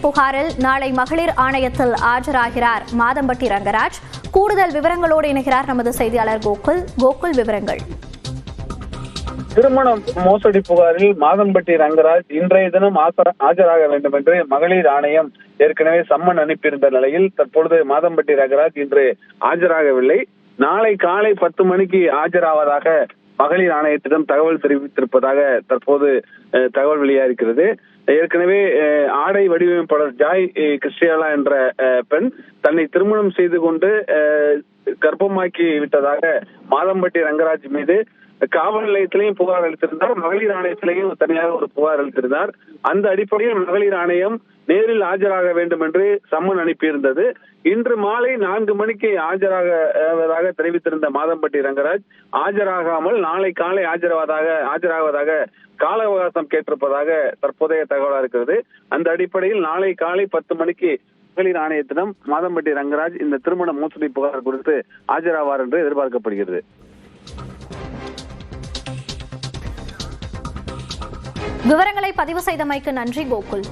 புகாரில் நாளை மகளிர் ஆணையத்தில் ஆஜராகிறார் மாதம்பட்டி ரங்கராஜ். கூடுதல் விவரங்களோடு இணைகிறார் நமது செய்தியாளர் கோகுல். விவரங்கள். திருமண மோசடி புகாரில் மாதம்பட்டி ரங்கராஜ் இன்றைய தினம் ஆஜராக வேண்டும் என்று மகளிர் ஆணையம் ஏற்கனவே சம்மன் அனுப்பியிருந்த நிலையில் தற்பொழுது மாதம்பட்டி ரங்கராஜ் இன்று ஆஜராகவில்லை. நாளை காலை 10 மணிக்கு ஆஜராவதாக மகளிர் ஆணையத்திடம் தகவல் தெரிவித்திருப்பதாக தற்போது தகவல் வெளியாகிறது. ஏற்கனவே ஆடை வடிவமைப்பாளர் ஜாய் கிறிஸ்டியாலா என்ற பெண் தன்னை திருமணம் செய்து கொண்டு கர்ப்பமாக்கி விட்டதாக மாதம்பட்டி ரங்கராஜ் மீது காவல் நிலையத்திலையும் புகார் அளித்திருந்தார், மகளிர் ஆணையத்திலையும் தனியாக ஒரு புகார் அளித்திருந்தார். அந்த அடிப்படையில் மகளிர் ஆணையம் நேரில் ஆஜராக வேண்டும் என்று சம்மன் அனுப்பியிருந்தது. இன்று மாலை 4 மணிக்கு ஆஜராக தெரிவித்திருந்த மாதம்பட்டி ரங்கராஜ் ஆஜராகாமல் நாளை காலை ஆஜராவதாக கால அவகாசம் கேட்டிருப்பதாக தற்போதைய தகவலாக இருக்கிறது. அந்த அடிப்படையில் நாளை காலை 10 மணிக்கு மகளிர் ஆணையத்திடம் மாதம்பட்டி ரங்கராஜ் இந்த திருமண மோசடி புகார் குறித்து ஆஜராவார் என்று எதிர்பார்க்கப்படுகிறது. விவரங்களை பதிவு செய்தமைக்கு நன்றி கோகுல்.